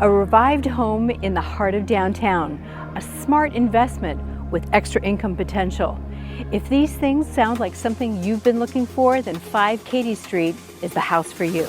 A revived home in the heart of downtown, a smart investment with extra income potential. If these things sound like something you've been looking for, then 5 Cady Street is the house for you.